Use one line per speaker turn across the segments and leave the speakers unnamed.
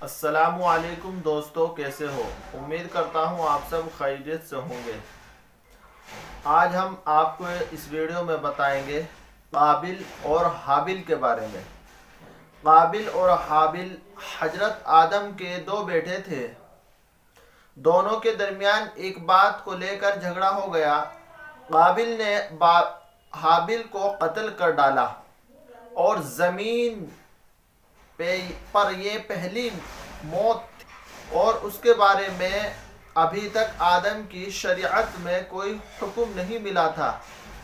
السلام علیکم دوستو، کیسے ہو؟ امید کرتا ہوں آپ سب خیریت سے ہوں گے۔ آج ہم آپ کو اس ویڈیو میں بتائیں گے قابل اور حابل کے بارے میں۔ قابل اور حابل حضرت آدم کے دو بیٹے تھے۔ دونوں کے درمیان ایک بات کو لے کر جھگڑا ہو گیا۔ قابل نے حابل کو قتل کر ڈالا اور زمین پر یہ پہلی موت تھی، اور اس کے بارے میں ابھی تک آدم کی شریعت میں کوئی حکم نہیں ملا تھا۔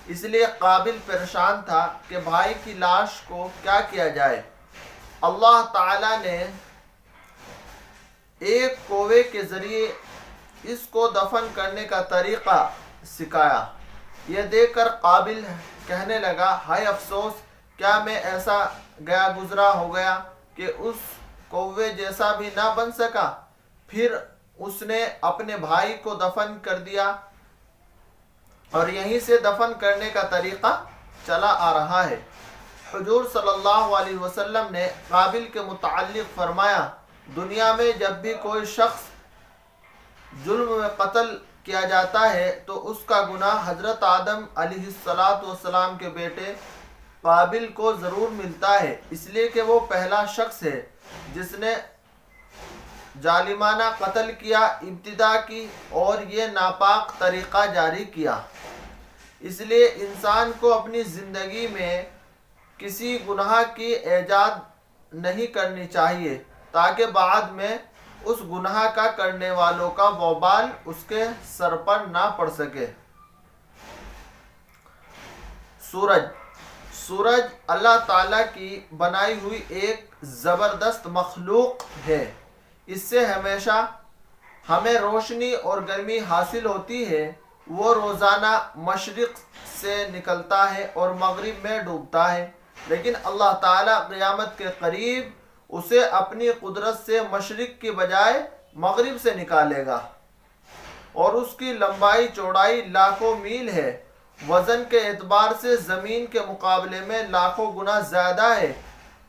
اس لیے قابل پریشان تھا کہ بھائی کی لاش کو کیا کیا جائے۔ اللہ تعالی نے ایک کوے کے ذریعے اس کو دفن کرنے کا طریقہ سکھایا۔ یہ دیکھ کر قابل کہنے لگا، ہائے افسوس، کیا میں ایسا گزرا ہو گیا کہ اس کوے جیسا بھی نہ بن سکا۔ پھر اس نے اپنے بھائی کو دفن کر دیا، اور یہیں سے دفن کرنے کا طریقہ چلا آ رہا ہے۔ حضور صلی اللہ علیہ وسلم نے قابل کے متعلق فرمایا، دنیا میں جب بھی کوئی شخص ظلم میں قتل کیا جاتا ہے تو اس کا گناہ حضرت آدم علیہ السلام کے بیٹے قابل کو ضرور ملتا ہے، اس لیے کہ وہ پہلا شخص ہے جس نے ظالمانہ قتل کیا، ابتدا کی اور یہ ناپاک طریقہ جاری کیا۔ اس لیے انسان کو اپنی زندگی میں کسی گناہ کی ایجاد نہیں کرنی چاہیے، تاکہ بعد میں اس گناہ کا کرنے والوں کا وبال اس کے سر پر نہ پڑ سکے۔ سورج اللہ تعالیٰ کی بنائی ہوئی ایک زبردست مخلوق ہے۔ اس سے ہمیشہ ہمیں روشنی اور گرمی حاصل ہوتی ہے۔ وہ روزانہ مشرق سے نکلتا ہے اور مغرب میں ڈوبتا ہے، لیکن اللہ تعالیٰ قیامت کے قریب اسے اپنی قدرت سے مشرق کی بجائے مغرب سے نکالے گا، اور اس کی لمبائی چوڑائی لاکھوں میل ہے۔ وزن کے اعتبار سے زمین کے مقابلے میں لاکھوں گنا زیادہ ہے۔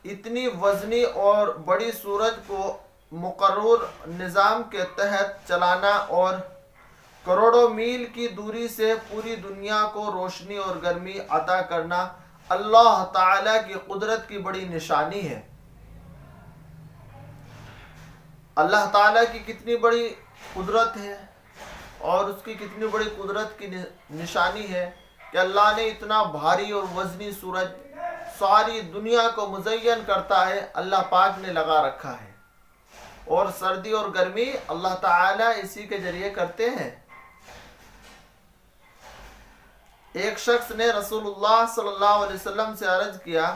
اتنی وزنی اور بڑی سورج کو مقرر نظام کے تحت چلانا اور کروڑوں میل کی دوری سے پوری دنیا کو روشنی اور گرمی عطا کرنا اللہ تعالیٰ کی قدرت کی بڑی نشانی ہے۔ اللہ تعالیٰ کی کتنی بڑی قدرت ہے، اور اس کی کتنی بڑی قدرت کی نشانی ہے کہ اللہ نے اتنا بھاری اور وزنی سورج ساری دنیا کو مزین کرتا ہے، اللہ پاک نے لگا رکھا ہے، اور سردی اور گرمی اللہ تعالیٰ اسی کے ذریعے کرتے ہیں۔ ایک شخص نے رسول اللہ صلی اللہ علیہ وسلم سے عرض کیا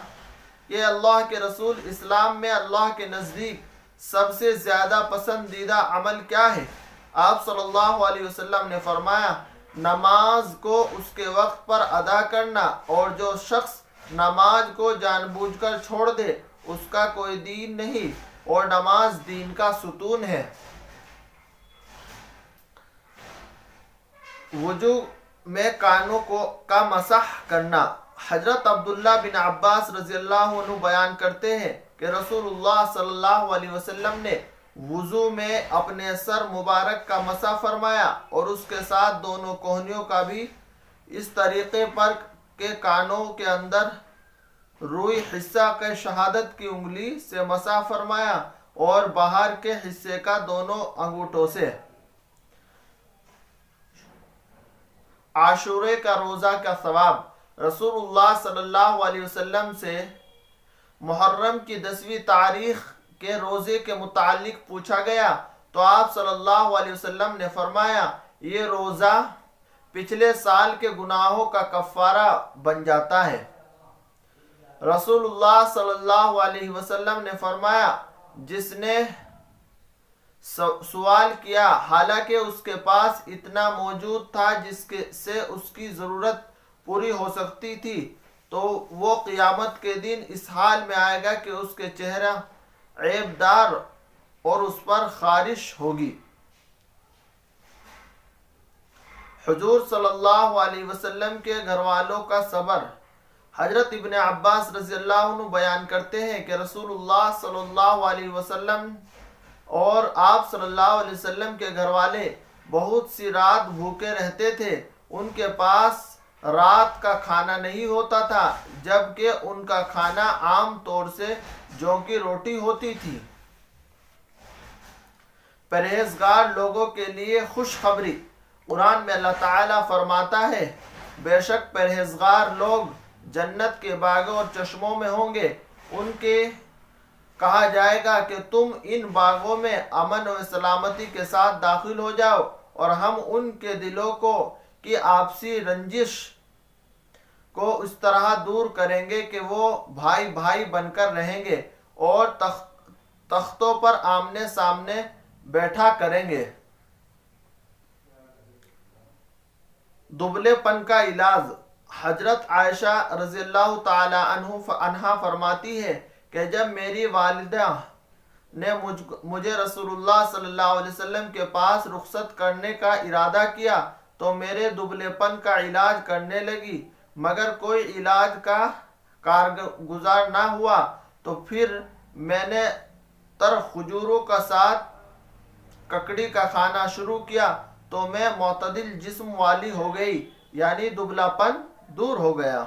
کہ اللہ کے رسول، اسلام میں اللہ کے نزدیک سب سے زیادہ پسندیدہ عمل کیا ہے؟ آپ صلی اللہ علیہ وسلم نے فرمایا، نماز کو اس کے وقت پر ادا کرنا، اور جو شخص نماز کو جان بوجھ کر چھوڑ دے اس کا کوئی دین نہیں، اور نماز دین کا ستون ہے۔ وضو میں کانوں کا مسح کرنا۔ حضرت عبداللہ بن عباس رضی اللہ عنہ بیان کرتے ہیں کہ رسول اللہ صلی اللہ علیہ وسلم نے وضو میں اپنے سر مبارک کا مسح فرمایا، اور اس کے ساتھ دونوں کوہنیوں کا بھی اس طریقے پر کہ کانوں کے اندر روئی حصہ کے شہادت کی انگلی سے مسح فرمایا، اور باہر کے حصے کا دونوں انگوٹھوں سے۔ عاشورے کا روزہ کا ثواب۔ رسول اللہ صلی اللہ علیہ وسلم سے محرم کی 10ویں تاریخ کے روزے کے متعلق پوچھا گیا تو آپ صلی اللہ علیہ وسلم نے فرمایا، یہ روزہ پچھلے سال کے گناہوں کا کفارہ بن جاتا ہے۔ رسول اللہ صلی اللہ علیہ وسلم نے فرمایا، جس نے سوال کیا حالانکہ اس کے پاس اتنا موجود تھا جس سے اس کی ضرورت پوری ہو سکتی تھی، تو وہ قیامت کے دن اس حال میں آئے گا کہ اس کے چہرہ عیب دار اور اس پر خارش ہوگی۔ حضور صلی اللہ علیہ وسلم کے گھر والوں کا صبر۔ حضرت ابن عباس رضی اللہ عنہ بیان کرتے ہیں کہ رسول اللہ صلی اللہ علیہ وسلم اور آپ صلی اللہ علیہ وسلم کے گھر والے بہت سی رات بھوکے رہتے تھے، ان کے پاس رات کا کھانا نہیں ہوتا تھا، جبکہ ان کا کھانا عام طور سے جو کی روٹی ہوتی تھی۔ پرہیزگار لوگوں کے لیے خوشخبری۔ قرآن میں اللہ تعالیٰ فرماتا ہے، بے شک پرہیزگار لوگ جنت کے باغوں اور چشموں میں ہوں گے، ان کے کہا جائے گا کہ تم ان باغوں میں امن و سلامتی کے ساتھ داخل ہو جاؤ، اور ہم ان کے دلوں کو کی آپسی رنجش کو اس طرح دور کریں گے کہ وہ بھائی بھائی بن کر رہیں گے اور تختوں پر آمنے سامنے بیٹھا کریں گے۔ دبلے پن کا علاج۔ حضرت عائشہ رضی اللہ تعالی عنہا فرماتی ہے کہ جب میری والدہ نے مجھے رسول اللہ صلی اللہ علیہ وسلم کے پاس رخصت کرنے کا ارادہ کیا تو میرے دبلے پن کا علاج کرنے لگی، مگر کوئی علاج کا کارگزار نہ ہوا، تو پھر میں نے تر کھجوروں کا ساتھ ککڑی کا کھانا شروع کیا تو میں معتدل جسم والی ہو گئی، یعنی دبلا پن دور ہو گیا۔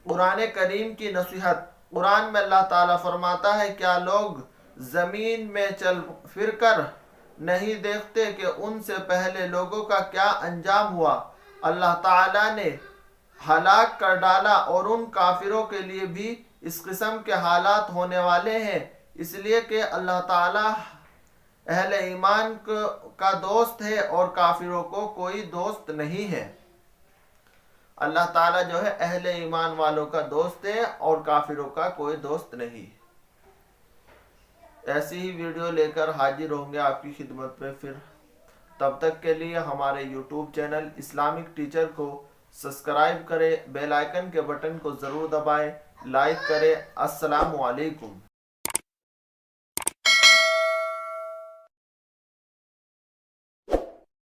قرآن کریم کی نصیحت۔ قرآن میں اللہ تعالیٰ فرماتا ہے، کیا لوگ زمین میں چل پھر کر نہیں دیکھتے کہ ان سے پہلے لوگوں کا کیا انجام ہوا؟ اللہ تعالیٰ نے ہلاک کر ڈالا، اور ان کافروں کے لیے بھی اس قسم کے حالات ہونے والے ہیں، اس لیے کہ اللہ تعالیٰ اہل ایمان کا دوست ہے اور کافروں کو کوئی دوست نہیں ہے۔ اللہ تعالیٰ جو ہے اہل ایمان والوں کا دوست ہے اور کافروں کا کوئی دوست نہیں۔ ایسی ہی ویڈیو لے کر حاضر ہوں گے آپ کی خدمت میں پھر۔ تب تک کے لیے ہمارے یوٹیوب چینل اسلامک ٹیچر کو سبسکرائب کریں، بیل آئیکن کے بٹن کو ضرور دبائیں، لائک کریں۔ السلام علیکم۔